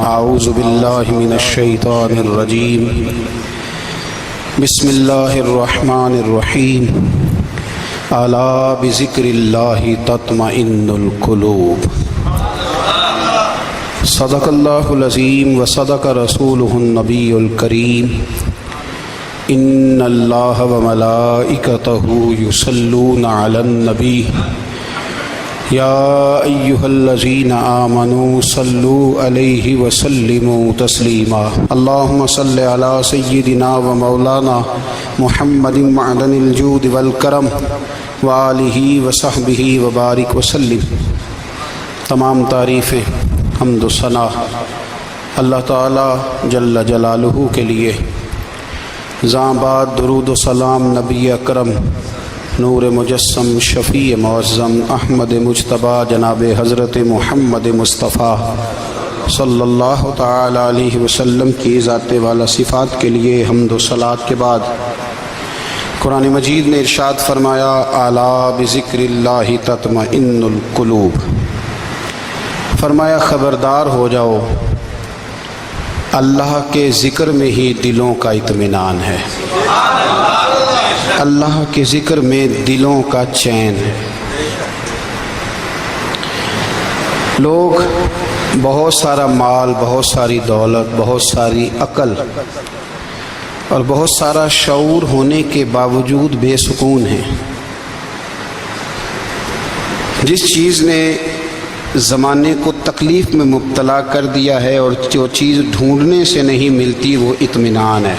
اعوذ باللہ من الشیطان الرجیم بسم اللہ الرحمن الرحیم الا بذکر اللہ تطمئن القلوب صدق اللہ العظیم وصدق رسولہ النبی الکریم ان اللہ وملائکتہ یصلون علی النبی یا ایہا الذین آمنوا صلوا علیہ وسلموا تسلیما اللہم صل علی سیدنا و مولانا محمد معدن الجود والکرم وآلہ وصحبہ وبارک وسلم۔ تمام تعریفیں حمد و ثنا اللہ تعالی جل جلالہ کے لیے۔ زاں بعد درود و سلام نبی اکرم نور مجسم شفیع معظم احمد مجتبی جناب حضرت محمد مصطفیٰ صلی اللہ تعالی علیہ وسلم کی ذات والا صفات کے لیے حمد و صلات کے بعد قرآن مجید نے ارشاد فرمایا الا بذکر اللہ تطمئن القلوب، فرمایا خبردار ہو جاؤ اللہ کے ذکر میں ہی دلوں کا اطمینان ہے، اللہ کے ذکر میں دلوں کا چین ہے۔ لوگ بہت سارا مال، بہت ساری دولت، بہت ساری عقل اور بہت سارا شعور ہونے کے باوجود بے سکون ہیں۔ جس چیز نے زمانے کو تکلیف میں مبتلا کر دیا ہے اور جو چیز ڈھونڈنے سے نہیں ملتی وہ اطمینان ہے،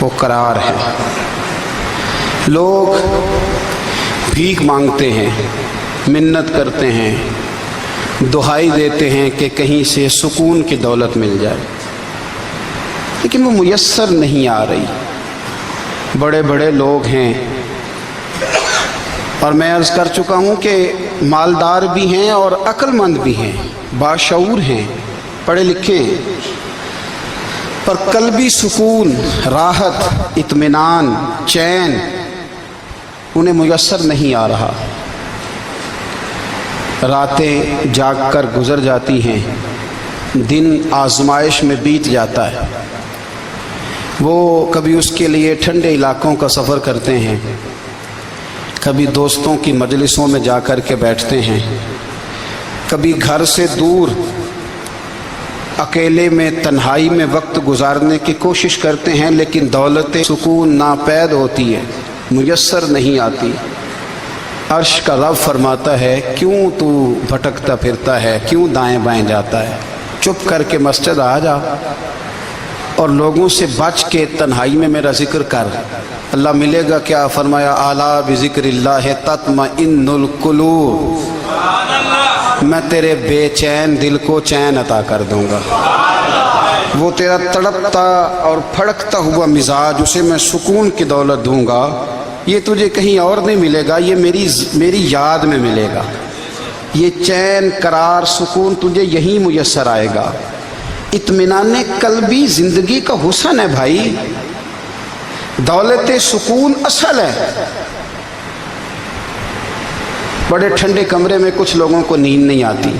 وہ قرار ہے۔ لوگ بھیک مانگتے ہیں، منت کرتے ہیں، دہائی دیتے ہیں کہ کہیں سے سکون کی دولت مل جائے، لیکن وہ میسر نہیں آ رہی۔ بڑے بڑے لوگ ہیں اور میں عرض کر چکا ہوں کہ مالدار بھی ہیں اور عقل مند بھی ہیں، باشعور ہیں، پڑھے لکھے ہیں، پر قلبی سکون، راحت، اطمینان، چین انہیں میسر نہیں آ رہا۔ راتیں جاگ کر گزر جاتی ہیں، دن آزمائش میں بیت جاتا ہے۔ وہ کبھی اس کے لیے ٹھنڈے علاقوں کا سفر کرتے ہیں، کبھی دوستوں کی مجلسوں میں جا کر کے بیٹھتے ہیں، کبھی گھر سے دور اکیلے میں تنہائی میں وقت گزارنے کی کوشش کرتے ہیں، لیکن دولت سکون ناپید ہوتی ہے، میسر نہیں آتی۔ عرش کا رب فرماتا ہے کیوں تو بھٹکتا پھرتا ہے، کیوں دائیں بائیں جاتا ہے، چپ کر کے مسجد آ جا اور لوگوں سے بچ کے تنہائی میں میرا ذکر کر۔ اللہ ملے گا کیا؟ فرمایا اعلیٰ بذکر اللہ تطمئن القلوب، میں تیرے بے چین دل کو چین عطا کر دوں گا۔ وہ تیرا تڑپتا اور پھڑکتا ہوا مزاج، اسے میں سکون کی دولت دوں گا۔ یہ تجھے کہیں اور نہیں ملے گا، یہ میری یاد میں ملے گا۔ یہ چین، قرار، سکون تجھے یہیں میسر آئے گا۔ اطمینان قلبی زندگی کا حسن ہے بھائی، دولت سکون اصل ہے۔ بڑے ٹھنڈے کمرے میں کچھ لوگوں کو نیند نہیں آتی،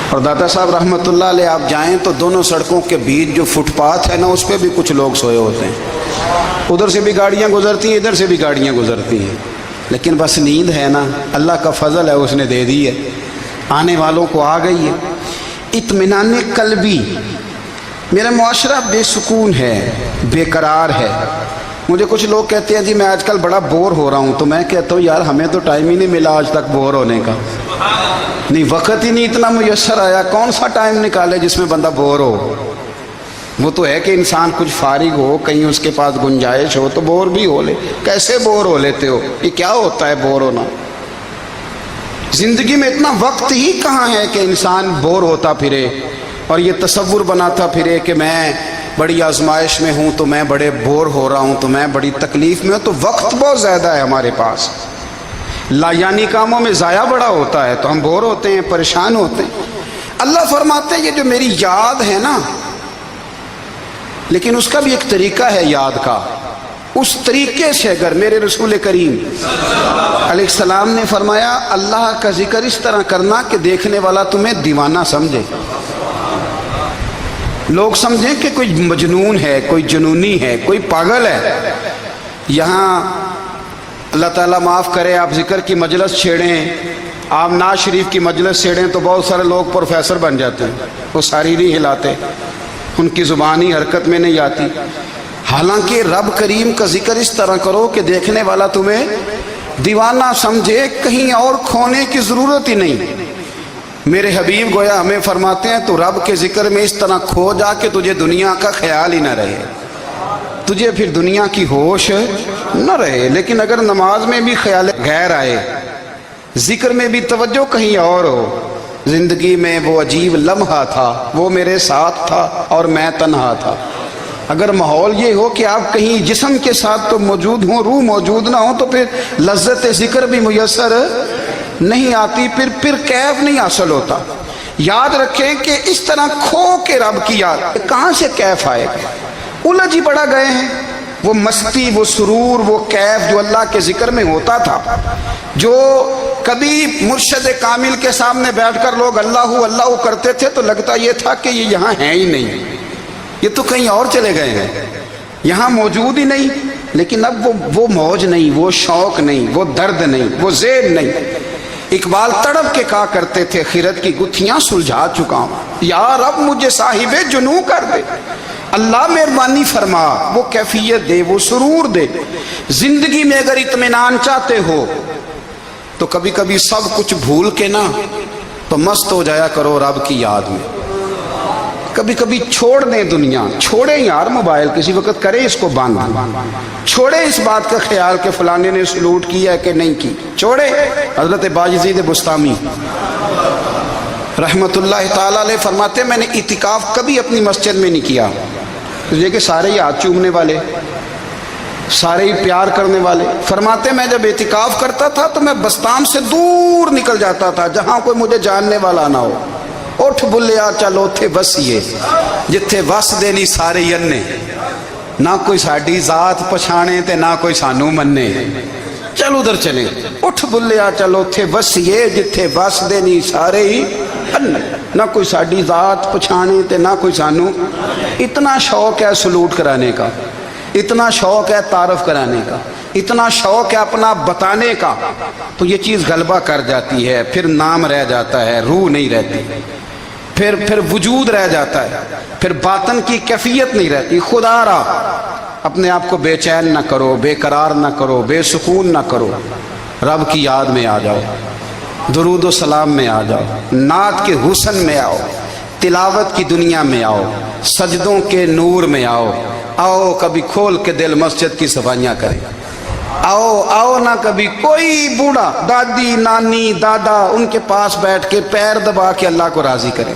اور داتا صاحب رحمۃ اللہ علیہ آپ جائیں تو دونوں سڑکوں کے بیچ جو فٹ پاتھ ہے نا، اس پہ بھی کچھ لوگ سوئے ہوتے ہیں۔ ادھر سے بھی گاڑیاں گزرتی ہیں، ادھر سے بھی گاڑیاں گزرتی ہیں، لیکن بس نیند ہے نا، اللہ کا فضل ہے، اس نے دے دی ہے، آنے والوں کو آ گئی ہے۔ اطمینان قلبی، میرا معاشرہ بے سکون ہے، بے قرار ہے۔ مجھے کچھ لوگ کہتے ہیں جی میں آج کل بڑا بور ہو رہا ہوں، تو میں کہتا ہوں یار ہمیں تو ٹائم ہی نہیں ملا آج تک بور ہونے کا، نہیں وقت ہی نہیں اتنا میسر آیا، کون سا ٹائم نکالے جس میں بندہ بور ہو۔ وہ تو ہے کہ انسان کچھ فارغ ہو، کہیں اس کے پاس گنجائش ہو تو بور بھی ہو لے۔ کیسے بور ہو لیتے ہو؟ یہ کیا ہوتا ہے بور ہونا؟ زندگی میں اتنا وقت ہی کہاں ہے کہ انسان بور ہوتا پھرے اور یہ تصور بناتا پھرے کہ میں بڑی آزمائش میں ہوں، تو میں بڑے بور ہو رہا ہوں، تو میں بڑی تکلیف میں ہوں۔ تو وقت بہت زیادہ ہے ہمارے پاس، لا یعنی کاموں میں ضائع بڑا ہوتا ہے، تو ہم بور ہوتے ہیں، پریشان ہوتے ہیں۔ اللہ فرماتے ہیں یہ جو میری یاد ہے نا، لیکن اس کا بھی ایک طریقہ ہے یاد کا، اس طریقے سے اگر میرے رسول کریم علیہ السلام نے فرمایا اللہ کا ذکر اس طرح کرنا کہ دیکھنے والا تمہیں دیوانہ سمجھے۔ لوگ سمجھیں کہ کوئی مجنون ہے، کوئی جنونی ہے، کوئی پاگل ہے۔ یہاں اللہ تعالیٰ معاف کرے، آپ ذکر کی مجلس چھیڑیں، آپ ناز شریف کی مجلس چھیڑیں تو بہت سارے لوگ پروفیسر بن جاتے ہیں، وہ ساری نہیں ہلاتے، ان کی زبان ہی حرکت میں نہیں آتی۔ حالانکہ رب کریم کا ذکر اس طرح کرو کہ دیکھنے والا تمہیں دیوانہ سمجھے، کہیں اور کھونے کی ضرورت ہی نہیں۔ میرے حبیب گویا ہمیں فرماتے ہیں تو رب کے ذکر میں اس طرح کھو جا کہ تجھے دنیا کا خیال ہی نہ رہے، تجھے پھر دنیا کی ہوش نہ رہے۔ لیکن اگر نماز میں بھی خیال غیر آئے، ذکر میں بھی توجہ کہیں اور ہو، زندگی میں وہ عجیب لمحہ تھا، وہ میرے ساتھ تھا اور میں تنہا تھا، اگر ماحول یہ ہو کہ آپ کہیں جسم کے ساتھ تو موجود ہوں، روح موجود نہ ہو، تو پھر لذت ذکر بھی میسر نہیں آتی، پھر کیف نہیں حاصل ہوتا۔ یاد رکھیں کہ اس طرح کھو کے رب کی یاد کہاں سے کیف آئے گا؟ الجھ ہی بڑا گئے ہیں۔ وہ مستی، وہ سرور، وہ کیف جو اللہ کے ذکر میں ہوتا تھا، جو کبھی مرشد کامل کے سامنے بیٹھ کر لوگ اللہ اللہ کرتے تھے تو لگتا یہ تھا کہ یہ یہاں ہیں ہی نہیں، یہ تو کہیں اور چلے گئے ہیں، یہاں موجود ہی نہیں۔ لیکن اب وہ موج نہیں، وہ شوق نہیں، وہ درد نہیں، وہ ذیل نہیں۔ اقبال تڑپ کے کہا کرتے تھے خیرت کی گتھیاں سلجھا چکا ہوں، یا رب مجھے صاحب جنوں کر دے، اللہ مہربانی فرما، وہ کیفیت دے، وہ سرور دے۔ زندگی میں اگر اطمینان چاہتے ہو تو کبھی کبھی سب کچھ بھول کے نا تو مست ہو جایا کرو رب کی یاد میں۔ کبھی کبھی چھوڑ دیں دنیا، چھوڑیں یار موبائل، کسی وقت کریں اس کو بند، چھوڑیں اس بات کا خیال کہ فلانے نے سلوٹ کیا ہے کہ نہیں کی، چھوڑیں۔ حضرت باجزید بستامی رحمت اللہ تعالیٰ علیہ فرماتے ہیں میں نے اعتکاف کبھی اپنی مسجد میں نہیں کیا، یہ کہ سارے ہی ہاتھ چومنے والے، سارے ہی پیار کرنے والے۔ فرماتے میں جب اعتکاف کرتا تھا تو میں بستان سے دور نکل جاتا تھا جہاں کوئی مجھے جاننے والا نہ ہو۔ اٹھ بلیا چل اوتھے وسیے جتھے وس دے نہیں سارے ینے، نہ کوئی ساڈی ذات پچھانے تے نہ کوئی سانو منے، چل ادھر چلیں۔ اٹھ بلیا چل اوتھے وسیے جتھے وس دے نہیں سارے ہی انے، نہ کوئی ساڈی ذات پچھانے تے نہ کوئی سانو۔ اتنا شوق ہے سلوٹ کرانے کا، اتنا شوق ہے تعارف کرانے کا، اتنا شوق ہے اپنا بتانے کا، تو یہ چیز غلبہ کر جاتی ہے، پھر نام رہ جاتا ہے، روح نہیں رہتی، پھر وجود رہ جاتا ہے، پھر باطن کی کیفیت نہیں رہتی۔ خدا را اپنے آپ کو بے چین نہ کرو، بے قرار نہ کرو، بے سکون نہ کرو، رب کی یاد میں آ جاؤ، درود و سلام میں آ جاؤ، نعت کے حسن میں آؤ، تلاوت کی دنیا میں آؤ، سجدوں کے نور میں آؤ، آؤ کبھی کھول کے دل مسجد کی صفائیاں کریں، آؤ نہ کبھی کوئی بوڑھا دادی نانی دادا ان کے پاس بیٹھ کے پیر دبا کے اللہ کو راضی کرے۔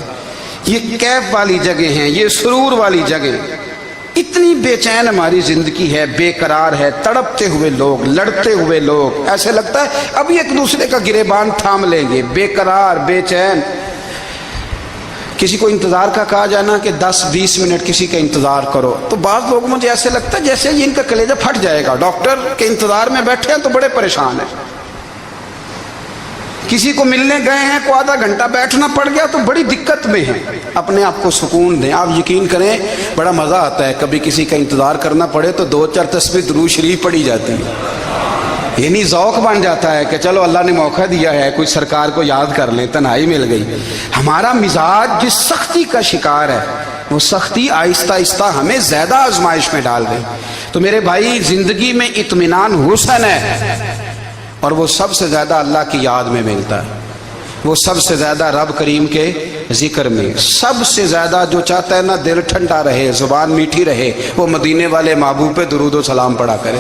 یہ کیف والی جگہ ہیں، یہ سرور والی جگہ۔ اتنی بے چین ہماری زندگی ہے، بے قرار ہے، تڑپتے ہوئے لوگ، لڑتے ہوئے لوگ، ایسے لگتا ہے ابھی ایک دوسرے کا گریبان تھام لیں گے، بے قرار بے چین۔ کسی کو انتظار کا کہا جانا کہ 10-20 منٹ کسی کا انتظار کرو تو بعض لوگ مجھے ایسے لگتا ہے جیسے ان کا کلیجہ پھٹ جائے گا، ڈاکٹر کے انتظار میں بیٹھے ہیں تو بڑے پریشان ہیں۔ کسی کو ملنے گئے ہیں کو آدھا گھنٹہ بیٹھنا پڑ گیا تو بڑی دقت میں ہیں۔ اپنے آپ کو سکون دیں۔ آپ یقین کریں بڑا مزہ آتا ہے، کبھی کسی کا انتظار کرنا پڑے تو 2-4 تسبیح درود شریف پڑھی جاتی ہے، یعنی ذوق بن جاتا ہے کہ چلو اللہ نے موقع دیا ہے، کوئی سرکار کو یاد کر لیں، تنہائی مل گئی۔ ہمارا مزاج جس سختی کا شکار ہے وہ سختی آہستہ آہستہ ہمیں زیادہ آزمائش میں ڈال گئی۔ تو میرے بھائی زندگی میں اطمینان حسن ہے، اور وہ سب سے زیادہ اللہ کی یاد میں ملتا ہے، وہ سب سے زیادہ رب کریم کے ذکر میں۔ سب سے زیادہ جو چاہتا ہے نا دل ٹھنڈا رہے، زبان میٹھی رہے، وہ مدینے والے محبوب پہ درود و سلام پڑھا کرے،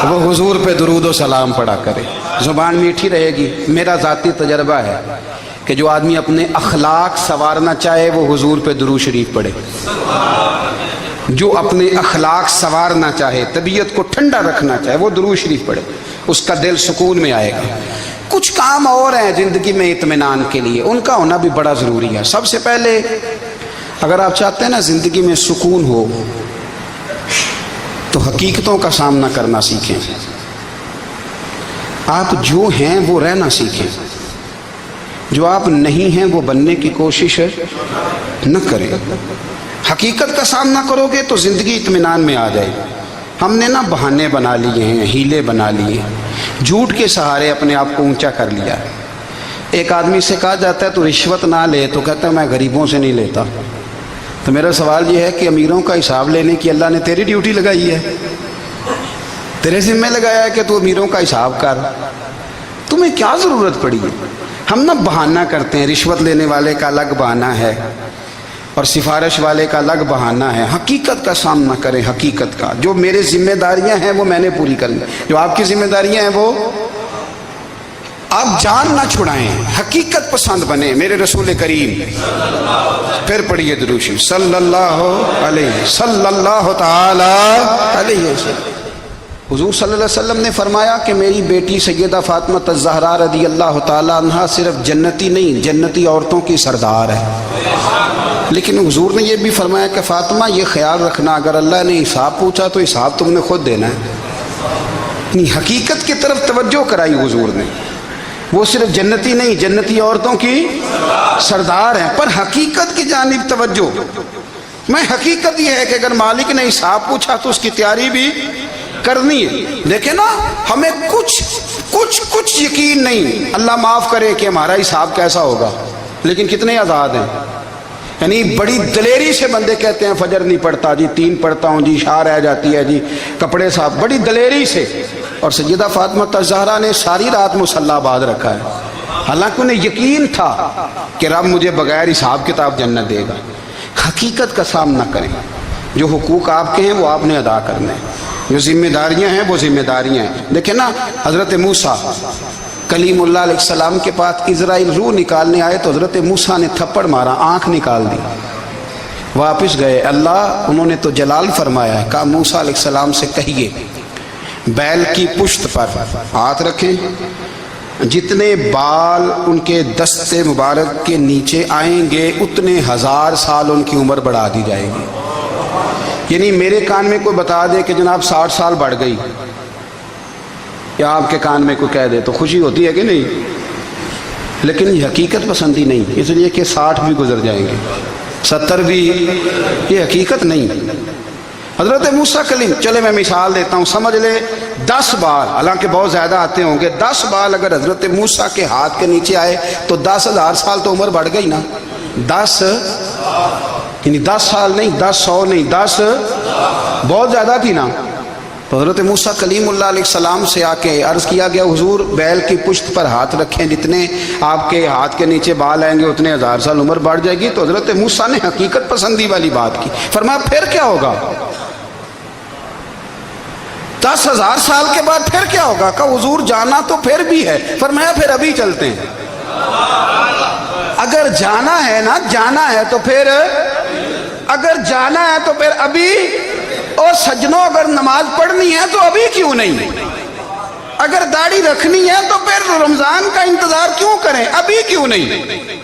وہ حضور پہ درود و سلام پڑھا کرے، زبان میٹھی رہے گی۔ میرا ذاتی تجربہ ہے کہ جو آدمی اپنے اخلاق سنوارنا چاہے وہ حضور پہ درود شریف پڑھے، جو اپنے اخلاق سنوارنا چاہے، طبیعت کو ٹھنڈا رکھنا چاہے، وہ درود شریف پڑھے، اس کا دل سکون میں آئے گا۔ کچھ کام اور ہیں زندگی میں اطمینان کے لیے، ان کا ہونا بھی بڑا ضروری ہے۔ سب سے پہلے اگر آپ چاہتے ہیں نا زندگی میں سکون ہو تو حقیقتوں کا سامنا کرنا سیکھیں، آپ جو ہیں وہ رہنا سیکھیں۔ جو آپ نہیں ہیں وہ بننے کی کوشش نہ کریں۔ حقیقت کا سامنا کرو گے تو زندگی اطمینان میں آ جائے۔ ہم نے نا بہانے بنا لیے ہیں، ہیلے بنا لیے ہیں، جھوٹ کے سہارے اپنے آپ کو اونچا کر لیا ہے۔ ایک آدمی سے کہا جاتا ہے تو رشوت نہ لے، تو کہتا ہے میں غریبوں سے نہیں لیتا۔ تو میرا سوال یہ ہے کہ امیروں کا حساب لینے کی اللہ نے تیری ڈیوٹی لگائی ہے، تیرے ذمہ لگایا ہے کہ تو امیروں کا حساب کر، تمہیں کیا ضرورت پڑی ہے؟ ہم نا بہانہ کرتے ہیں، رشوت لینے والے کا الگ بہانہ ہے اور سفارش والے کا الگ بہانہ ہے۔ حقیقت کا سامنا کریں، حقیقت کا۔ جو میرے ذمہ داریاں ہیں وہ میں نے پوری کرنی، جو آپ کی ذمہ داریاں ہیں وہ آپ جان نہ چھڑائیں، حقیقت پسند بنیں۔ میرے رسول کریم پھر پڑھیے درود شریف صلی اللہ تعالی علیہ وسلم۔ حضور صلی اللہ علیہ وسلم نے فرمایا کہ میری بیٹی سیدہ فاطمہ الزہرا رضی اللہ تعالی عنہا صرف جنتی نہیں، جنتی عورتوں کی سردار ہے۔ لیکن حضور نے یہ بھی فرمایا کہ فاطمہ یہ خیال رکھنا اگر اللہ نے حساب پوچھا تو حساب تم نے خود دینا ہے۔ حقیقت کی طرف توجہ کرائی حضور نے، وہ صرف جنتی نہیں، جنتی عورتوں کی سردار ہیں، پر حقیقت کی جانب توجہ۔ میں حقیقت یہ ہے کہ اگر مالک نے حساب پوچھا تو اس کی تیاری بھی کرنی ہے۔ دیکھیں نا، ہمیں کچھ یقین نہیں، اللہ معاف کرے کہ ہمارا حساب کیسا ہوگا، لیکن کتنے آزاد ہیں۔ یعنی بڑی دلیری سے بندے کہتے ہیں فجر نہیں پڑھتا جی، 3 پڑھتا ہوں جی، شاہ رہ جاتی ہے جی، کپڑے صاف، بڑی دلیری سے۔ اور سیدہ فاطمہ الزہرا نے ساری رات مصلی آباد رکھا ہے، حالانکہ انہیں یقین تھا کہ رب مجھے بغیر حساب کتاب جنت دے گا۔ حقیقت کا سامنا کریں، جو حقوق آپ کے ہیں وہ آپ نے ادا کرنے ہیں، جو ذمہ داریاں ہیں وہ ذمہ داریاں ہیں۔ دیکھیں نا، حضرت موسیٰ کلیم اللہ علیہ السلام کے پاس اسرائیل روح نکالنے آئے تو حضرت موسیٰ نے تھپڑ مارا، آنکھ نکال دی، واپس گئے۔ اللہ انہوں نے تو جلال فرمایا ہے، کہا موسیٰ علیہ السلام سے کہیے بیل کی پشت پر ہاتھ رکھیں، جتنے بال ان کے دست مبارک کے نیچے آئیں گے اتنے 1000 سال ان کی عمر بڑھا دی جائے گی۔ یعنی میرے کان میں کوئی بتا دے کہ جناب 60 سال بڑھ گئی، یا آپ کے کان میں کوئی کہہ دے تو خوشی ہوتی ہے کہ نہیں؟ لیکن یہ حقیقت پسندی نہیں، اس لیے کہ 60 بھی گزر جائیں گے، 70 بھی، یہ حقیقت نہیں۔ حضرت موسیٰ کلیم، چلے میں مثال دیتا ہوں، سمجھ لے 10 بال، حالانکہ بہت زیادہ آتے ہوں گے، 10 بال اگر حضرت موسیٰ کے ہاتھ کے نیچے آئے تو 10,000 سال تو عمر بڑھ گئی نا۔ 10 یعنی 10 سال نہیں، 10 100 نہیں، 10 بہت زیادہ تھی نا۔ تو حضرت موسیٰ کلیم اللہ علیہ السلام سے آ کے عرض کیا گیا حضور بیل کی پشت پر ہاتھ رکھیں، جتنے آپ کے ہاتھ کے نیچے بال آئیں گے اتنے 1000 سال عمر بڑھ جائے گی۔ تو حضرت موسیٰ نے حقیقت پسندی والی بات کی، فرمایا پھر کیا ہوگا؟ 10,000 سال کے بعد پھر کیا ہوگا؟ کہا حضور جانا تو پھر بھی ہے، فرمایا پھر ابھی چلتے ہیں۔ اگر جانا ہے نا، جانا ہے تو پھر، اگر جانا ہے تو پھر ابھی۔ اور سجنوں اگر نماز پڑھنی ہے تو ابھی کیوں نہیں؟ اگر داڑھی رکھنی ہے تو پھر رمضان کا انتظار کیوں کریں؟ ابھی کیوں نہیں؟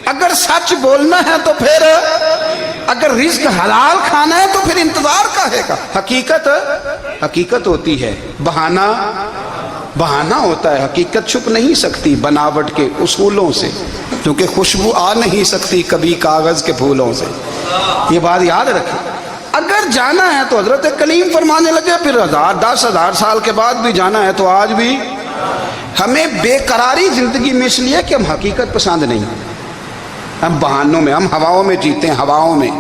اگر سچ بولنا ہے تو پھر، اگر رزق حلال کھانا ہے تو پھر انتظار کاہے کا؟ حقیقت ہوتی ہے، بہانہ ہوتا ہے، حقیقت چھپ نہیں سکتی بناوٹ کے اصولوں سے، کیونکہ خوشبو آ نہیں سکتی کبھی کاغذ کے پھولوں سے۔ یہ بات یاد رکھیں، اگر جانا ہے تو حضرت کلیم فرمانے لگے پھر 10,000 سال کے بعد بھی جانا ہے تو آج بھی۔ ہمیں بے قراری زندگی میں اس لیے کہ ہم حقیقت پسند نہیں، ہم بہانوں میں، ہم ہواؤں میں جیتے ہیں، ہواؤں میں،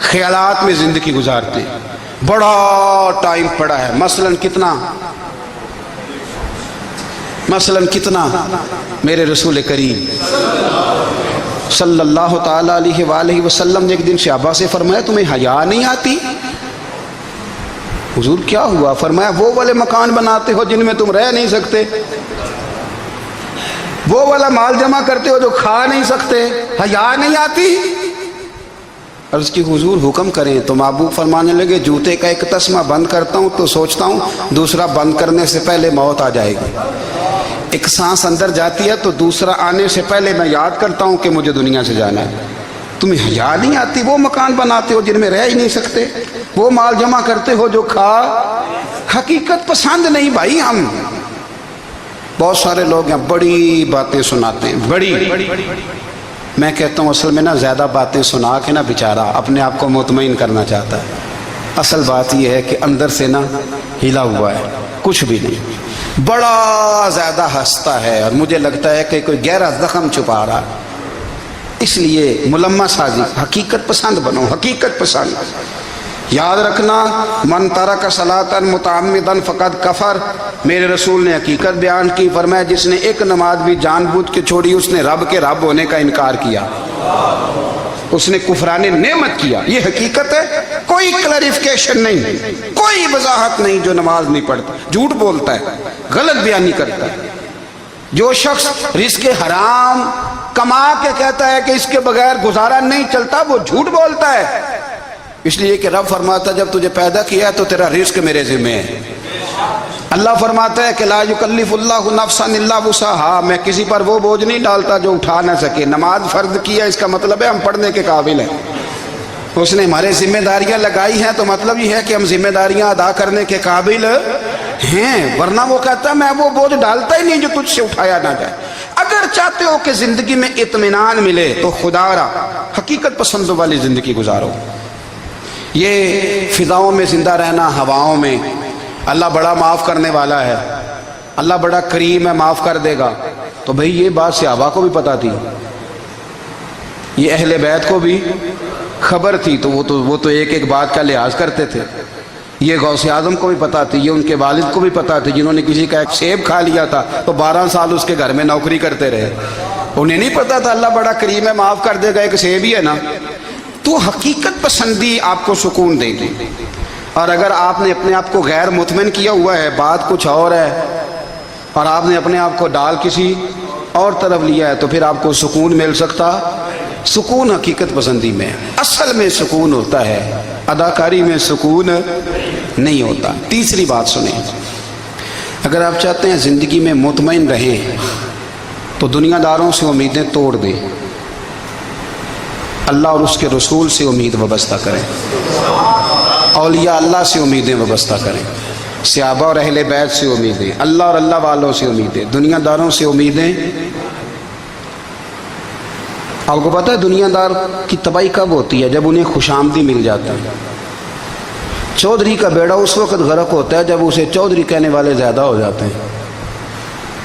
خیالات میں زندگی گزارتے ہیں۔ بڑا ٹائم پڑا ہے، مثلاً کتنا میرے رسول کریم صلی اللہ تعالیٰ علیہ وآلہ وسلم نے ایک دن صحابہ سے فرمایا تمہیں حیا نہیں آتی؟ حضور کیا ہوا؟ فرمایا وہ والے مکان بناتے ہو جن میں تم رہ نہیں سکتے، وہ والا مال جمع کرتے ہو جو کھا نہیں سکتے، حیا نہیں آتی؟ عرض کی حضور حکم کریں تو محبوب فرمانے لگے جوتے کا ایک تسمہ بند کرتا ہوں تو سوچتا ہوں دوسرا بند کرنے سے پہلے موت آ جائے گی، ایک سانس اندر جاتی ہے تو دوسرا آنے سے پہلے میں یاد کرتا ہوں کہ مجھے دنیا سے جانا ہے۔ تمہیں حیا نہیں آتی؟ وہ مکان بناتے ہو جن میں رہ ہی نہیں سکتے، وہ مال جمع کرتے ہو جو کھا۔ حقیقت پسند نہیں بھائی ہم، بہت سارے لوگ ہیں بڑی باتیں سناتے ہیں، بڑی، میں کہتا ہوں اصل میں نا زیادہ باتیں سنا کے نا بیچارہ اپنے آپ کو مطمئن کرنا چاہتا ہے، اصل بات یہ ہے کہ اندر سے نا ہلا ہوا ہے، کچھ بھی نہیں، بڑا زیادہ ہنستا ہے اور مجھے لگتا ہے کہ کوئی گہرا زخم چھپا رہا ہے۔ اس لیے ملمہ سازی، حقیقت پسند بنو، حقیقت پسند۔ یاد رکھنا، من ترک صلاۃ متعمدا فقد کفر، میرے رسول نے حقیقت بیان کی، فرمایا جس نے ایک نماز بھی جان بوجھ کے چھوڑی اس نے رب کے رب ہونے کا انکار کیا، اس نے کفران نعمت کیا۔ یہ حقیقت ہے، کوئی کلیریفیکیشن نہیں، کوئی وضاحت نہیں۔ جو نماز نہیں پڑھتا جھوٹ بولتا ہے، غلط بیانی کرتا ہے۔ جو شخص رزق حرام کما کے کہتا ہے کہ اس کے بغیر گزارا نہیں چلتا، وہ جھوٹ بولتا ہے۔ اس لیے کہ رب فرماتا ہے جب تجھے پیدا کیا تو تیرا رزق میرے ذمہ ہے۔ اللہ فرماتا ہے کہ لا یکلف اللہ نفسا الا وسعہا، میں کسی پر وہ بوجھ نہیں ڈالتا جو اٹھا نہ سکے۔ نماز فرض کیا، اس کا مطلب ہے ہم پڑھنے کے قابل ہیں، اس نے ہمارے ذمہ داریاں لگائی ہیں، تو مطلب یہ ہے کہ ہم ذمہ داریاں ادا کرنے کے قابل ہیں، ورنہ وہ کہتا ہے میں وہ بوجھ ڈالتا ہی نہیں جو تجھ سے اٹھایا نہ جائے۔ اگر چاہتے ہو کہ زندگی میں اطمینان ملے تو خدا را حقیقت پسندوں والی زندگی گزارو۔ یہ فضاؤں میں زندہ رہنا، ہواؤں میں، اللہ بڑا معاف کرنے والا ہے، اللہ بڑا کریم ہے، معاف کر دے گا، تو بھئی یہ بات صحابہ کو بھی پتا تھی، یہ اہل بیت کو بھی خبر تھی، تو وہ تو ایک ایک بات کا لحاظ کرتے تھے۔ یہ غوث اعظم کو بھی پتا تھی، یہ ان کے والد کو بھی پتا تھی، جنہوں نے کسی کا ایک سیب کھا لیا تھا تو 12 سال اس کے گھر میں نوکری کرتے رہے، انہیں نہیں پتا تھا اللہ بڑا کریم ہے، معاف کر دے گا، ایک سیب ہی ہے نا۔ تو حقیقت پسندی آپ کو سکون دے گی، اور اگر آپ نے اپنے آپ کو غیر مطمئن کیا ہوا ہے، بات کچھ اور ہے، اور آپ نے اپنے آپ کو ڈال کسی اور طرف لیا ہے، تو پھر آپ کو سکون مل سکتا؟ سکون حقیقت پسندی میں، اصل میں سکون ہوتا ہے، اداکاری میں سکون نہیں ہوتا۔ تیسری بات سنیں، اگر آپ چاہتے ہیں زندگی میں مطمئن رہیں تو دنیا داروں سے امیدیں توڑ دیں، اللہ اور اس کے رسول سے امید وابستہ کریں، اولیاء اللہ سے امیدیں وابستہ کریں، صحابہ اور اہل بیت سے امیدیں، اللہ اور اللہ والوں سے امیدیں، دنیا داروں سے امیدیں۔ آپ کو پتہ ہے دنیا دار کی تباہی کب ہوتی ہے؟ جب انہیں خوش آمدی مل جاتا ہے۔ چودھری کا بیڑا اس وقت غرق ہوتا ہے جب اسے چودھری کہنے والے زیادہ ہو جاتے ہیں۔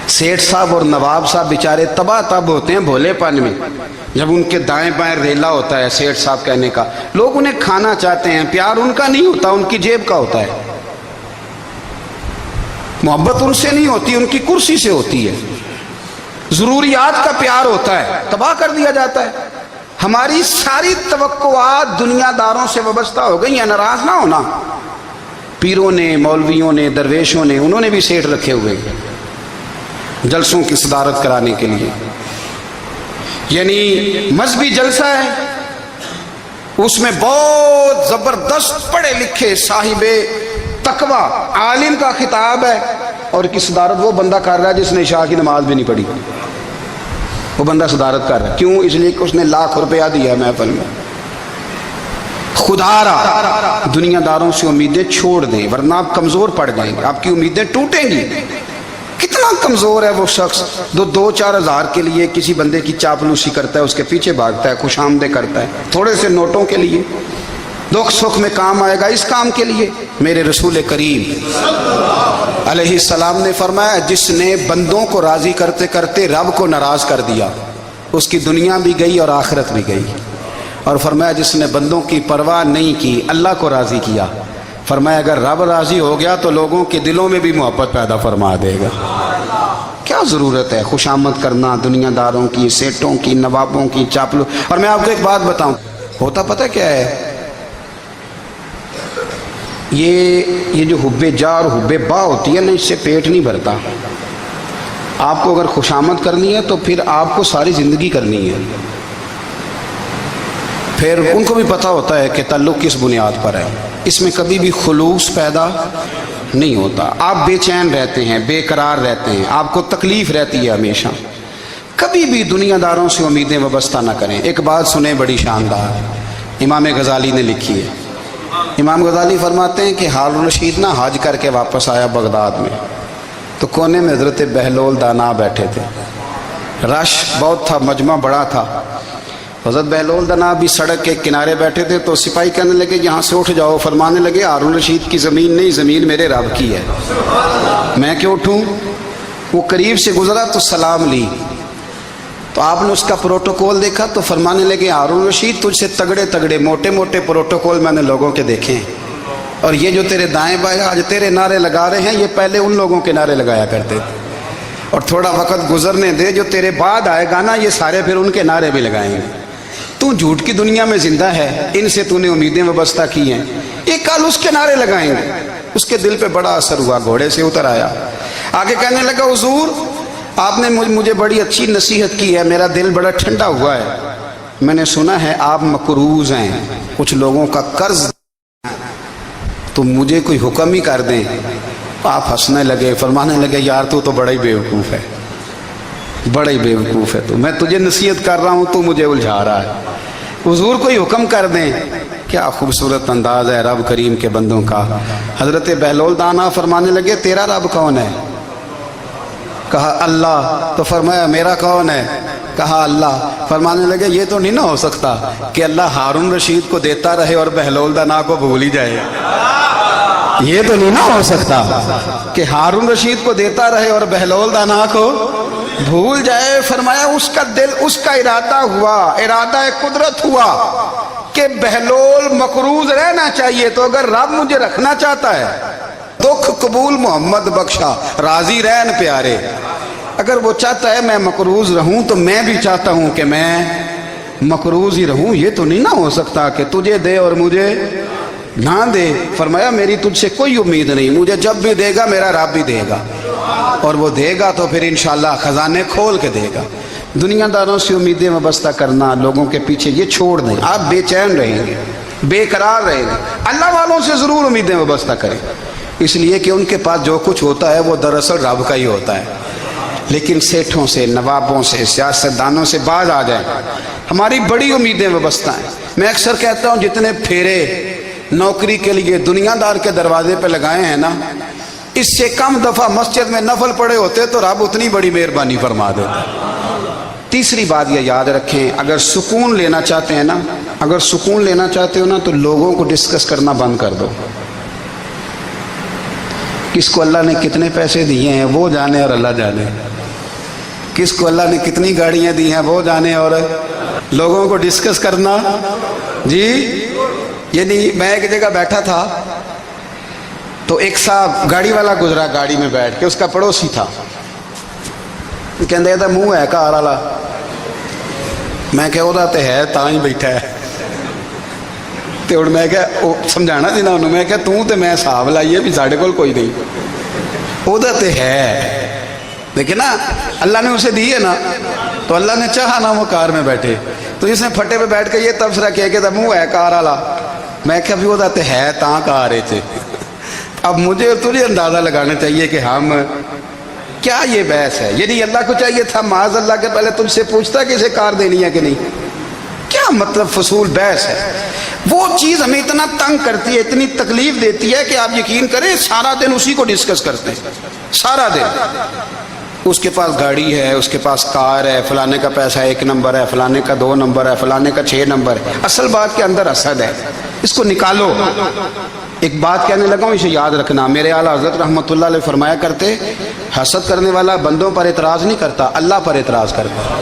سیٹھ صاحب اور نواب صاحب بیچارے تباہ تب ہوتے ہیں بھولے پن میں، جب ان کے دائیں بائیں ریلا ہوتا ہے سیٹھ صاحب کہنے کا، لوگ انہیں کھانا چاہتے ہیں، پیار ان کا نہیں ہوتا، ان کی جیب کا ہوتا ہے، محبت ان سے نہیں ہوتی، ان کی کرسی سے ہوتی ہے، ضروریات کا پیار ہوتا ہے، تباہ کر دیا جاتا ہے۔ ہماری ساری توقعات دنیا داروں سے وابستہ ہو گئی ہیں، ناراض نہ ہونا۔ پیروں نے، مولویوں نے، درویشوں نے، انہوں نے بھی سیٹ رکھے ہوئے جلسوں کی صدارت کرانے کے لیے، یعنی مذہبی جلسہ ہے، اس میں بہت زبردست پڑھے لکھے صاحب تقوی عالم کا خطاب ہے، اور کی صدارت وہ بندہ کر رہا ہے جس نے عشاء کی نماز بھی نہیں پڑھی، وہ بندہ صدارت کر رہا ہے۔ کیوں؟ اس لیے کہ اس نے ₹1,00,000 دیا محفل میں۔ خدا را دنیا داروں سے امیدیں چھوڑ دیں، ورنہ آپ کمزور پڑ جائیں گے، آپ کی امیدیں ٹوٹیں گی۔ کتنا کمزور ہے وہ شخص جو 2-4 ہزار کے لیے کسی بندے کی چاپلوسی کرتا ہے، اس کے پیچھے بھاگتا ہے، خوش آمدیں کرتا ہے، تھوڑے سے نوٹوں کے لیے، دکھ سکھ میں کام آئے گا اس کام کے لیے۔ میرے رسول کریم علیہ السلام نے فرمایا جس نے بندوں کو راضی کرتے کرتے رب کو ناراض کر دیا، اس کی دنیا بھی گئی اور آخرت بھی گئی، اور فرمایا جس نے بندوں کی پرواہ نہیں کی، اللہ کو راضی کیا، فرمایا اگر رب راضی ہو گیا تو لوگوں کے دلوں میں بھی محبت پیدا فرما دے گا۔ کیا ضرورت ہے خوش آمد کرنا دنیا داروں کی، سیٹوں کی، نوابوں کی، چاپلو۔ اور میں آپ کو ایک بات بتاؤں، ہوتا پتہ کیا ہے؟ یہ جو حب جا اور حب با ہوتی ہے نا، اس سے پیٹ نہیں بھرتا۔ آپ کو اگر خوش آمد کرنی ہے تو پھر آپ کو ساری زندگی کرنی ہے۔ پھر ان کو بھی پتہ ہوتا ہے کہ تعلق کس بنیاد پر ہے، اس میں کبھی بھی خلوص پیدا نہیں ہوتا۔ آپ بے چین رہتے ہیں، بے قرار رہتے ہیں، آپ کو تکلیف رہتی ہے ہمیشہ۔ کبھی بھی دنیا داروں سے امیدیں وابستہ نہ کریں۔ ایک بات سنیں بڑی شاندار، امام غزالی نے لکھی ہے۔ امام غزالی فرماتے ہیں کہ ہارون رشید نہ حج کر کے واپس آیا بغداد میں، تو کونے میں حضرت بہلول دانا بیٹھے تھے، رش بہت تھا، مجمع بڑا تھا۔ حضرت بہلول دانا بھی سڑک کے کنارے بیٹھے تھے، تو سپاہی کہنے لگے یہاں سے اٹھ جاؤ، فرمانے لگے ہارون رشید کی زمین نہیں، زمین میرے رب کی ہے، میں کیوں اٹھوں؟ وہ قریب سے گزرا تو سلام لی، تو آپ نے اس کا پروٹوکول دیکھا تو فرمانے لگے ہارون رشید تجھ سے تگڑے تگڑے موٹے موٹے پروٹوکول میں نے لوگوں کے دیکھے ہیں، اور یہ جو تیرے دائیں بائیں آج تیرے نعرے لگا رہے ہیں، یہ پہلے ان لوگوں کے نعرے لگایا کرتے تھے، اور تھوڑا وقت گزرنے دے، جو تیرے بعد آئے گا نا، یہ سارے پھر ان کے نعرے بھی لگائیں گے۔ تو جھوٹ کی دنیا میں زندہ ہے، ان سے تو نے امیدیں وابستہ کی ہیں، یہ کل اس کے نعرے لگائیں گے۔ اس کے دل پہ بڑا اثر ہوا، گھوڑے سے اتر آیا، آگے کہنے لگا حضور آپ نے مجھے بڑی اچھی نصیحت کی ہے، میرا دل بڑا ٹھنڈا ہوا ہے، میں نے سنا ہے آپ مقروض ہیں، کچھ لوگوں کا قرض، تو مجھے کوئی حکم ہی کر دیں۔ آپ ہنسنے لگے، فرمانے لگے یار تو بڑا ہی بیوقوف ہے، بڑا ہی بیوقوف ہے، تو میں تجھے نصیحت کر رہا ہوں تو مجھے الجھا رہا ہے، حضور کوئی حکم کر دیں۔ کیا خوبصورت انداز ہے رب کریم کے بندوں کا۔ حضرت بہلول دانا فرمانے لگے تیرا رب کون ہے؟ کہا اللہ۔ تو فرمایا میرا کون ہے؟ کہا اللہ۔ فرمانے لگے یہ تو نہیں نہ ہو سکتا کہ اللہ ہارون رشید کو دیتا رہے اور بہلول دانا کو بھول ہی جائے، یہ تو نہیں نہ ہو سکتا کہ ہارون رشید کو دیتا رہے اور بہلول دانا کو بھول جائے۔ فرمایا اس کا دل، اس کا ارادہ ہوا، ارادہ قدرت ہوا کہ بہلول مقروض رہنا چاہیے، تو اگر رب مجھے رکھنا چاہتا ہے، دکھ قبول محمد بخشا راضی رہن پیارے، اگر وہ چاہتا ہے میں مقروض رہوں تو میں بھی چاہتا ہوں کہ میں مقروض ہی رہوں، یہ تو نہیں نہ ہو سکتا کہ تجھے دے اور مجھے نہ دے۔ فرمایا میری تجھ سے کوئی امید نہیں، مجھے جب بھی دے گا میرا رب بھی دے گا، اور وہ دے گا تو پھر انشاءاللہ خزانے کھول کے دے گا۔ دنیا داروں سے امیدیں وابستہ کرنا، لوگوں کے پیچھے، یہ چھوڑ دیں، آپ بے چین رہیں گے، بے قرار رہیں گے۔ اللہ والوں سے ضرور امیدیں وابستہ کریں، اس لیے کہ ان کے پاس جو کچھ ہوتا ہے وہ دراصل رب کا ہی ہوتا ہے۔ لیکن سیٹھوں سے، نوابوں سے، سیاستدانوں سے باز آ جائیں، ہماری بڑی امیدیں وابستہ ہیں۔ میں اکثر کہتا ہوں جتنے پھیرے نوکری کے لیے دنیا دار کے دروازے پہ لگائے ہیں نا، اس سے کم دفعہ مسجد میں نفل پڑے ہوتے تو رب اتنی بڑی مہربانی فرما دیتا۔ تیسری بات یہ یاد رکھیں، اگر سکون لینا چاہتے ہیں نا، اگر سکون لینا چاہتے ہو نا، تو لوگوں کو ڈسکس کرنا بند کر دو۔ کس کو اللہ نے کتنے پیسے دیے ہیں وہ جانے اور اللہ جانے، کس کو اللہ نے کتنی گاڑیاں دی ہیں وہ جانے، اور لوگوں کو ڈسکس کرنا جی۔ یعنی میں ایک جگہ بیٹھا تھا تو ایک صاحب گاڑی والا گزرا، گاڑی میں بیٹھ کے، اس کا پڑوسی تھا، کہندے تھا منہ ہے کار والا، میں کہ وہ تے ہے تاں ہی بیٹھا ہے، تے ہن میں کہ سمجھانا سی نا انہوں، میں کہ توں تے میں حساب لائیے بھی ساڈے کول کوئی نہیں، وہ تے ہے، لیکن نا اللہ نے اسے دی ہے نا، تو اللہ نے چاہا نا وہ کار میں بیٹھے، تو جس نے پھٹے پہ بیٹھ کے یہ تبصرہ کیا کہ منہ ہے کار والا، میں کہ ابھی وہ تے ہے تاں کار ہے تھے۔ اب مجھے تجھے اندازہ لگانا چاہیے کہ ہم کیا یہ بحث ہے، یعنی اللہ کو چاہیے تھا معاذ اللہ کے پہلے تجھ سے پوچھتا کہ اسے کار دینی ہے کہ نہیں، کیا مطلب فضول بحث ہے۔ وہ چیز ہمیں اتنا تنگ کرتی ہے، اتنی تکلیف دیتی ہے کہ آپ یقین کریں سارا دن اسی کو ڈسکس کرتے ہیں، سارا دن۔ اس کے پاس گاڑی ہے، اس کے پاس کار ہے، فلانے کا پیسہ 1 نمبر ہے، فلانے کا 2 نمبر ہے، فلانے کا 6 نمبر ہے۔ اصل بات کے اندر حسد ہے، اس کو نکالو۔ ایک بات کہنے لگا ہوں، اسے یاد رکھنا، میرے اعلیٰ حضرت رحمۃ اللہ علیہ فرمایا کرتے، حسد کرنے والا بندوں پر اعتراض نہیں کرتا، اللہ پر اعتراض کرتا۔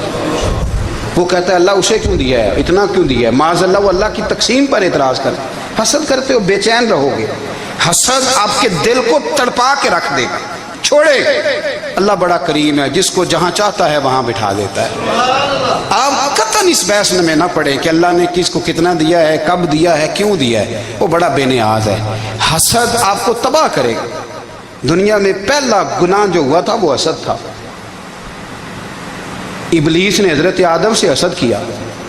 وہ کہتا ہے اللہ اسے کیوں دیا ہے، اتنا کیوں دیا ہے، معاذ اللہ وہ اللہ کی تقسیم پر اعتراض کرتا۔ حسد کرتے ہو بے چین رہو گے، حسد آپ کے دل کو تڑپا کے رکھ دے گا، چھوڑے۔ اللہ بڑا کریم ہے، جس کو جہاں چاہتا ہے وہاں بٹھا دیتا ہے۔ آپ قطعاً اس بحث میں نہ پڑے کہ اللہ نے کس کو کتنا دیا ہے، کب دیا ہے، کیوں دیا ہے، وہ بڑا بے نیاز ہے۔ حسد آپ کو تباہ کرے گا۔ دنیا میں پہلا گناہ جو ہوا تھا وہ حسد تھا۔ ابلیس نے حضرت آدم سے حسد کیا،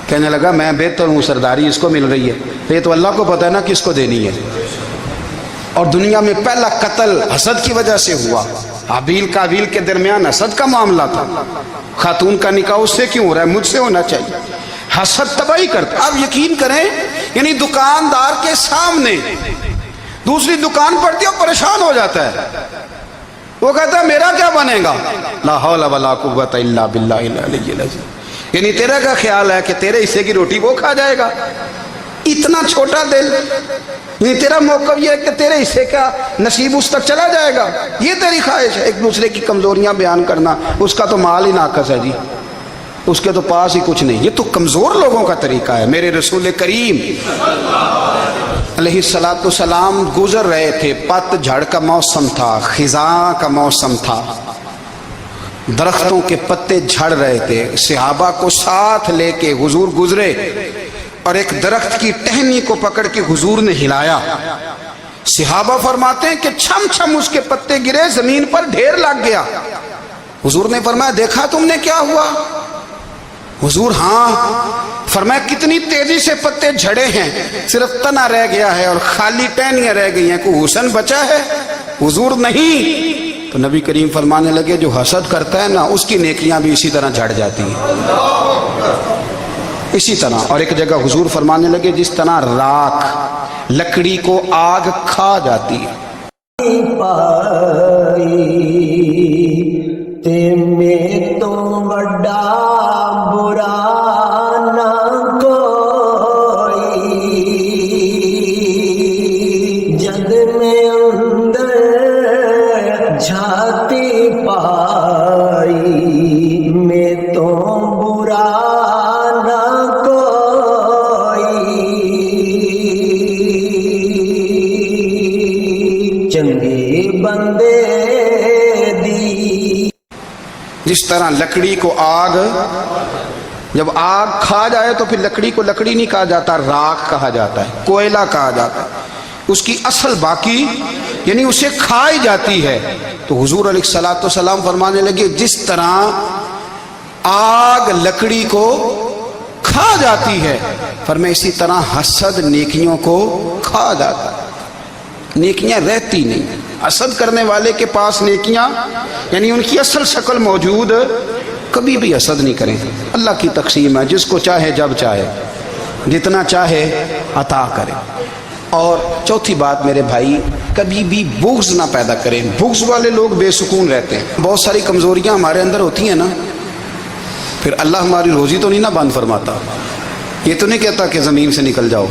کہنے لگا میں بہتر ہوں، سرداری اس کو مل رہی ہے، یہ تو اللہ کو پتہ ہے نا کس کو دینی ہے۔ اور دنیا میں پہلا قتل حسد کی وجہ سے ہوا، حابیل قابیل کے درمیان حسد کا معاملہ تھا۔ خاتون کا نکاح اس سے کیوں ہو رہا ہے، مجھ سے ہونا چاہیے۔ حسد تباہی کرتا۔ آپ یقین کریں، یعنی دکاندار کے سامنے دوسری دکان پڑتی ہے اور پریشان ہو جاتا ہے، وہ کہتا ہے میرا کیا بنے گا؟ لا حول ولا قوت الا باللہ العلی العظیم. یعنی تیرا کیا خیال ہے کہ تیرے حصے کی روٹی وہ کھا جائے گا؟ اتنا چھوٹا دل. یعنی تیرا موقف یہ ہے کہ تیرے حصے کا نصیب اس تک چلا جائے گا، یہ تیری خواہش ہے. ایک دوسرے کی کمزوریاں بیان کرنا، اس کا تو مال ہی ناقص ہے جی، اس کے تو پاس ہی کچھ نہیں. یہ تو کمزور لوگوں کا طریقہ ہے. میرے رسول کریم علیہ السلام گزر رہے تھے، پت جھڑ کا موسم تھا، خزاں کا موسم تھا، درختوں کے پتے جھڑ رہے تھے. صحابہ کو ساتھ لے کے حضور گزرے اور ایک درخت کی ٹہنی کو پکڑ کے حضور نے ہلایا. صحابہ فرماتے ہیں کہ چھم چھم اس کے پتے گرے، زمین پر ڈھیر لگ گیا. حضور نے فرمایا دیکھا تم نے کیا ہوا؟ حضور ہاں. فرمایا کتنی تیزی سے پتے جھڑے ہیں، صرف تنا رہ گیا ہے اور خالی ٹہنیاں رہ گئی ہیں، کوئی حسن بچا ہے؟ حضور نہیں. تو نبی کریم فرمانے لگے جو حسد کرتا ہے نا اس کی نیکیاں بھی اسی طرح جھڑ جاتی ہیں، اسی طرح. اور ایک جگہ حضور فرمانے لگے جس طرح راکھ لکڑی کو آگ کھا جاتی ہے، میں تو بڑا برا نہ کوئی، جگ میں اندر جھاتی پائی، میں تو برا نہ کوئی، چنگے بندے جس طرح لکڑی کو آگ، جب آگ کھا جائے تو پھر لکڑی کو لکڑی نہیں کہا جاتا، راکھ کہا جاتا ہے، کوئلہ کہا جاتا ہے. اس کی اصل باقی یعنی اسے کھائی جاتی ہے. تو حضور علیہ السلام فرمانے لگے جس طرح آگ لکڑی کو کھا جاتی ہے، فرمایا اسی طرح حسد نیکیوں کو کھا جاتا ہے، نیکیاں رہتی نہیں. حسد کرنے والے کے پاس نیکیاں یعنی ان کی اصل شکل موجود، کبھی بھی حسد نہیں کریں. اللہ کی تقسیم ہے، جس کو چاہے جب چاہے جتنا چاہے عطا کرے. اور چوتھی بات میرے بھائی، کبھی بھی بغض نہ پیدا کریں. بغض والے لوگ بے سکون رہتے ہیں. بہت ساری کمزوریاں ہمارے اندر ہوتی ہیں نا، پھر اللہ ہماری روزی تو نہیں نہ بند فرماتا. یہ تو نہیں کہتا کہ زمین سے نکل جاؤ.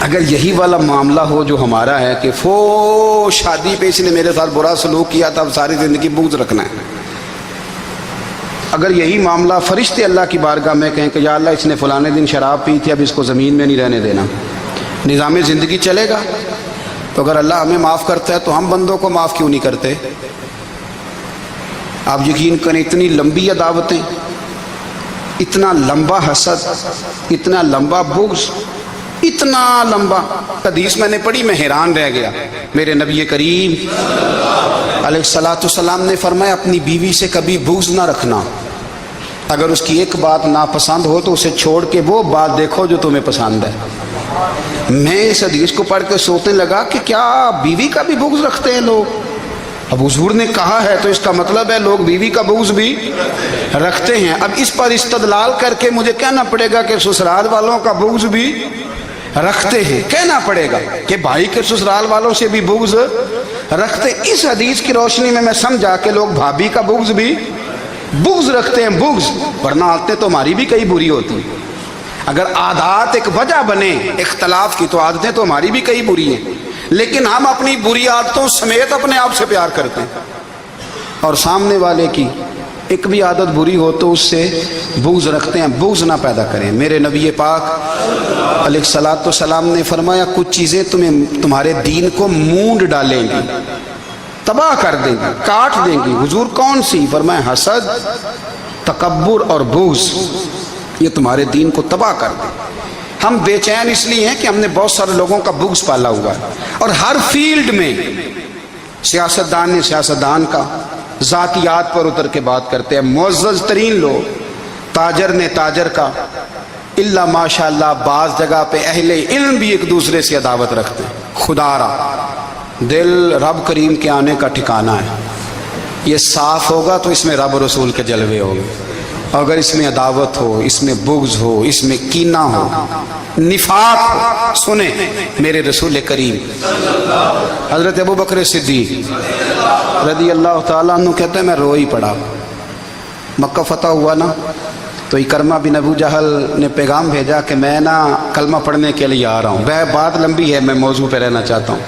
اگر یہی والا معاملہ ہو جو ہمارا ہے کہ شادی پہ اس نے میرے ساتھ برا سلوک کیا تھا، اب ساری زندگی بغض رکھنا ہے. اگر یہی معاملہ فرشتے اللہ کی بارگاہ میں کہیں کہ یا اللہ اس نے فلانے دن شراب پی تھی، اب اس کو زمین میں نہیں رہنے دینا، نظام زندگی چلے گا. تو اگر اللہ ہمیں معاف کرتا ہے تو ہم بندوں کو معاف کیوں نہیں کرتے؟ آپ یقین کریں اتنی لمبی عداوتیں، اتنا لمبا حسد، اتنا لمبا بغض، اتنا لمبا. حدیث میں نے پڑھی، میں حیران رہ گیا. میرے نبی کریم علیہ السلام نے فرمایا اپنی بیوی سے کبھی بغض نہ رکھنا. اگر اس کی ایک بات ناپسند ہو تو اسے چھوڑ کے وہ بات دیکھو جو تمہیں پسند ہے. میں اس حدیث کو پڑھ کے سوچنے لگا کہ کیا بیوی کا بھی بغض رکھتے ہیں لوگ؟ اب حضور نے کہا ہے تو اس کا مطلب ہے لوگ بیوی کا بغض بھی رکھتے ہیں. اب اس پر استدلال کر کے مجھے کہنا پڑے گا کہ سسرال والوں کا بغض بھی رکھتے ہیں. کہنا پڑے گا کہ بھائی کے سسرال والوں سے بھی بغض رکھتے. اس حدیث کی روشنی میں سمجھا کہ لوگ بھابھی کا بغض بھی رکھتے ہیں. بغض ورنہ عادتیں تو ہماری بھی کئی بری ہوتی ہیں. اگر عادات ایک وجہ بنے اختلاف کی تو عادتیں تو ہماری بھی کئی بری ہیں، لیکن ہم اپنی بری عادتوں سمیت اپنے آپ سے پیار کرتے ہیں، اور سامنے والے کی ایک بھی عادت بری ہو تو اس سے بغض رکھتے ہیں. بغض نہ پیدا کریں. میرے نبی پاک علیہ السلام نے فرمایا کچھ چیزیں تمہارے دین کو مونڈ ڈالیں گی، تباہ کر دیں گی، کاٹ دیں گی. حضور کون سی؟ فرمایا حسد، تکبر اور بغض. یہ تمہارے دین کو تباہ کر دیں. ہم بے چین اس لیے ہیں کہ ہم نے بہت سارے لوگوں کا بغض پالا ہوا ہے، اور ہر فیلڈ میں سیاستدان نے سیاستدان کا، ذاتیات پر اتر کے بات کرتے ہیں، معزز ترین لوگ، تاجر نے تاجر کا، اللہ ماشاءاللہ بعض جگہ پہ اہل علم بھی ایک دوسرے سے عداوت رکھتے ہیں. خدا را دل رب کریم کے آنے کا ٹھکانہ ہے. یہ صاف ہوگا تو اس میں رب رسول کے جلوے ہوں گے. اگر اس میں عداوت ہو، اس میں بغض ہو، اس میں کینہ ہو، نفاق ہو، سنیں میرے رسول کریم حضرت ابو بکر صدیق رضی اللہ تعالیٰ عنہ کہتے ہیں میں رو ہی پڑا۔ مکہ فتح ہوا نا تو اکرمہ بن ابو جہل نے پیغام بھیجا کہ میں نا کلمہ پڑھنے کے لیے آ رہا ہوں۔ بات لمبی ہے، میں موضوع پہ رہنا چاہتا ہوں۔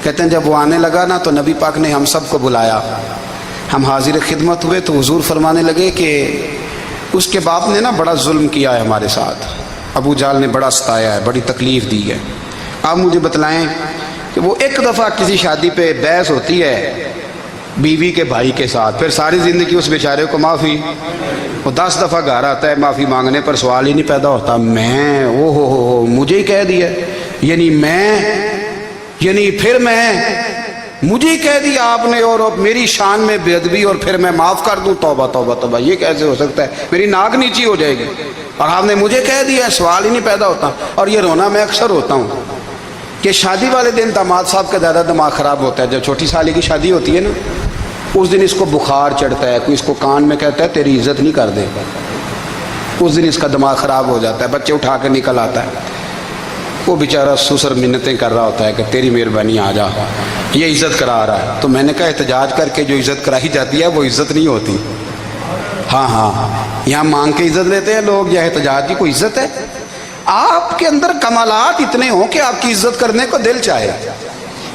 کہتے ہیں جب وہ آنے لگا نا تو نبی پاک نے ہم سب کو بلایا، ہم حاضر خدمت ہوئے تو حضور فرمانے لگے کہ اس کے باپ نے نا بڑا ظلم کیا ہے ہمارے ساتھ، ابو جہل نے بڑا ستایا ہے، بڑی تکلیف دی ہے۔ آپ مجھے بتلائیں کہ وہ ایک دفعہ کسی شادی پہ بحث ہوتی ہے بیوی کے بھائی کے ساتھ، پھر ساری زندگی اس بیچارے کو معافی، وہ 10 دفعہ گھر آتا ہے معافی مانگنے پر سوال ہی نہیں پیدا ہوتا، میں او ہو مجھے ہی کہہ دیا، پھر مجھے ہی کہہ دیا آپ نے، اور میری شان میں بے ادبی، اور پھر میں معاف کر دوں؟ توبہ توبہ توبہ، یہ کیسے ہو سکتا ہے؟ میری ناک نیچی ہو جائے گی، اور آپ نے مجھے کہہ دیا، سوال ہی نہیں پیدا ہوتا۔ اور یہ رونا میں اکثر ہوتا ہوں کہ شادی والے دن داماد صاحب کا زیادہ دماغ خراب ہوتا ہے۔ جب چھوٹی سالی کی شادی ہوتی ہے نا، اس دن اس کو بخار چڑھتا ہے، کوئی اس کو کان میں کہتا ہے تیری عزت نہیں کر دے، اس دن اس کا دماغ خراب ہو جاتا ہے، بچے اٹھا کے نکل آتا ہے، وہ بیچارہ سسر منتیں کر رہا ہوتا ہے کہ تیری مہربانی آ جا، یہ عزت کرا رہا ہے۔ تو میں نے کہا احتجاج کر کے جو عزت کرائی جاتی ہے وہ عزت نہیں ہوتی۔ ہاں یہاں مانگ کے عزت لیتے ہیں لوگ، یا احتجاج کی کوئی عزت ہے؟ آپ کے اندر کمالات اتنے ہوں کہ آپ کی عزت کرنے کو دل چاہے،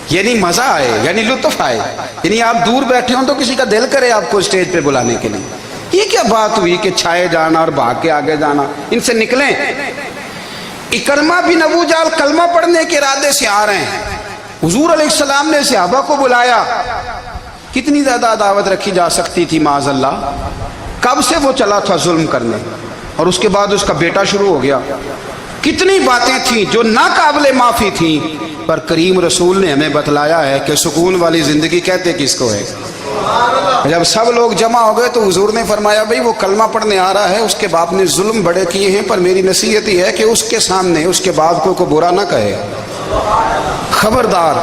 یعنی مزہ آئے، یعنی لطف آئے، یعنی آپ دور بیٹھے ہوں تو کسی کا دل کرے آپ کو اسٹیج پہ بلانے کے لیے۔ یہ کیا بات ہوئی کہ چھائے جانا اور بھاگ کے آگے جانا؟ ان سے نکلیں۔ اکرمہ بن ابو جہل کلمہ پڑھنے کے ارادے سے آ رہے ہیں، حضور علیہ السلام نے صحابہ کو بلایا۔ کتنی زیادہ عداوت رکھی جا سکتی تھی معاذ اللہ؟ کب سے وہ چلا تھا ظلم کرنے، اور اس کے بعد اس کا بیٹا شروع ہو گیا۔ کتنی باتیں تھیں جو ناقابل معافی تھیں، پر کریم رسول نے ہمیں بتلایا ہے کہ سکون والی زندگی کہتے کس کو ہے۔ جب سب لوگ جمع ہو گئے تو حضور نے فرمایا بھئی وہ کلمہ پڑھنے آ رہا ہے، اس کے باپ نے ظلم بڑے کیے ہیں، پر میری نصیحت یہ ہے کہ اس کے سامنے اس کے باپ کو کوئی برا نہ کہے، خبردار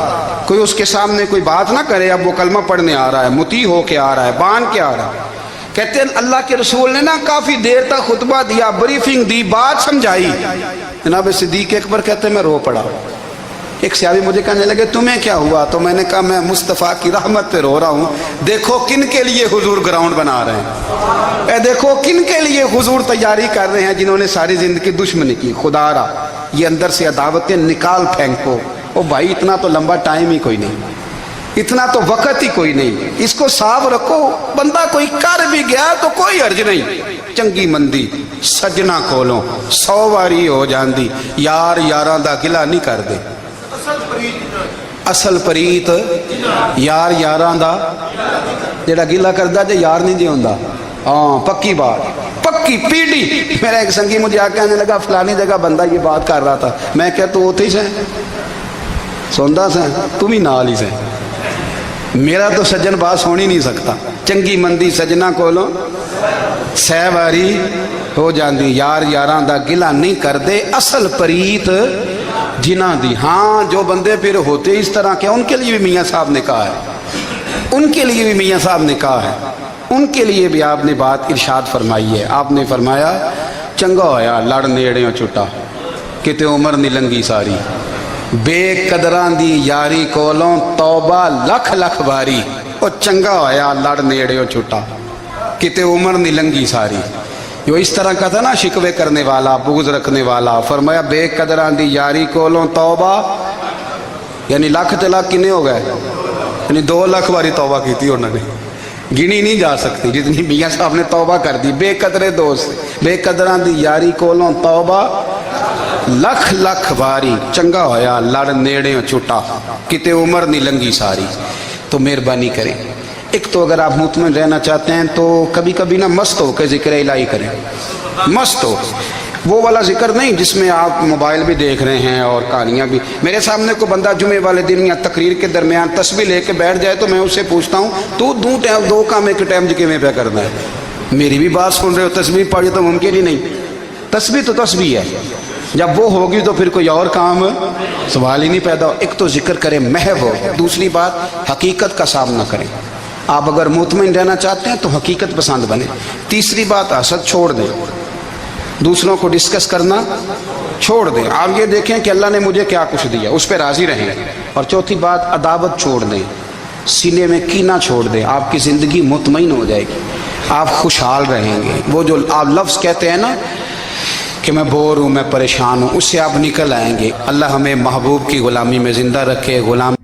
کوئی اس کے سامنے کوئی بات نہ کرے۔ اب وہ کلمہ پڑھنے آ رہا ہے، مطیع ہو کے آ رہا ہے، بان کے آ رہا ہے۔ کہتے ہیں اللہ کے رسول نے نا کافی دیر تک خطبہ دیا، بریفنگ دی، بات سمجھائی۔ جناب صدیق اکبر کہتے ہیں میں رو پڑا۔ ایک صحابی مجھے کہنے لگے تمہیں کیا ہوا؟ تو میں نے کہا میں مصطفیٰ کی رحمت پہ رو رہا ہوں۔ دیکھو کن کے لیے حضور گراؤنڈ بنا رہے ہیں، اے دیکھو کن کے لیے حضور تیاری کر رہے ہیں، جنہوں نے ساری زندگی دشمنی کی۔ خدا را یہ اندر سے عداوتیں نکال پھینکو۔ او بھائی اتنا تو لمبا ٹائم ہی کوئی نہیں، اتنا تو وقت ہی کوئی نہیں، اس کو صاف رکھو۔ بندہ کوئی کر بھی گیا تو کوئی حرج نہیں، چنگی مندی سجنا کولوں 100 واری ہو جاندی، یار یاراں دا گلہ نہیں کر دے۔ اصل پریت یار یاراں دا جڑا گلہ کردا جے یار نہیں جے ہوندا۔ ہاں پکی بات، پکی پیڑی۔ میرا ایک سنگی مجھے آ کے آنے لگا فلانی جگہ بندہ یہ بات کر رہا تھا، میں کہا تو ہوتے ہی سے سوندا سے تم ہی نال ہی سے، میرا تو سجن باس ہو نہیں سکتا۔ چنگی مندی سجنا کولوں 100 واری ہو جاندی، یار یاراں دا گلہ نہیں کر دے، اصل پریت جنہ دی۔ ہاں جو بندے پھر ہوتے اس طرح کے، ان کے لیے بھی میاں صاحب نے کہا ہے، ان کے لیے بھی میاں صاحب نے کہا ہے، ان کے لیے بھی آپ نے بات ارشاد فرمائی ہے۔ آپ نے فرمایا چنگا ہویا لڑ نیڑیوں چھٹا، کتے عمر نہیں لنگی ساری، بے قدران دی یاری کولوں توبہ لکھ لکھ باری۔ او چنگا ہویا لڑ نیڑیوں چھٹا، کتے عمر نہیں لنگی ساری۔ جو اس طرح کا تھا نا شکوے کرنے والا، بغض رکھنے والا، فرمایا بے قدران دی یاری کولوں توبہ، یعنی لاکھ لاکھ کنے ہو گئے، یعنی 2 لاکھ باری توبہ کی تھی انہوں نے، گنی نہیں جا سکتی جتنی میاں صاحب نے توبہ کر دی۔ بے قدرے دوست، بے قدران دی یاری کولوں توبہ لکھ لکھ باری، چنگا ہویا لڑ نیڑیوں چھٹا، کتے عمر نہیں لنگی ساری۔ تو مہربانی کریں، ایک تو اگر آپ مطمئن رہنا چاہتے ہیں تو کبھی کبھی نا مست ہو کے ذکر الہی کریں، مست ہو، وہ والا ذکر نہیں جس میں آپ موبائل بھی دیکھ رہے ہیں اور کہانیاں بھی۔ میرے سامنے کو بندہ جمعے والے دن یا تقریر کے درمیان تسبیح لے کے بیٹھ جائے تو میں اس سے پوچھتا ہوں تو دو کام ایک ٹائم جکے پہ کرنا ہے؟ میری بھی بات سن رہے ہو، تسبیح پڑھی تو ممکن ہی نہیں۔ تسبیح تو تسبیح ہے، جب وہ ہوگی تو پھر کوئی اور کام سوال ہی نہیں پیدا ہو۔ ایک تو ذکر کریں محو ہو، دوسری بات حقیقت کا سامنا کریں۔ آپ اگر مطمئن رہنا چاہتے ہیں تو حقیقت پسند بنے. تیسری بات حسد چھوڑ دیں, دوسروں کو ڈسکس کرنا چھوڑ دیں, آپ یہ دیکھیں کہ اللہ نے مجھے کیا کچھ دیا, اس پہ راضی رہیں. اور چوتھی بات عداوت چھوڑ دیں, سینے میں کینہ چھوڑ دیں, آپ کی زندگی مطمئن ہو جائے گی, آپ خوشحال رہیں گے. وہ جو آپ لفظ کہتے ہیں نا کہ میں بور ہوں, میں پریشان ہوں, اس سے آپ نکل آئیں گے. اللہ ہمیں محبوب کی غلامی میں زندہ رکھے. غلام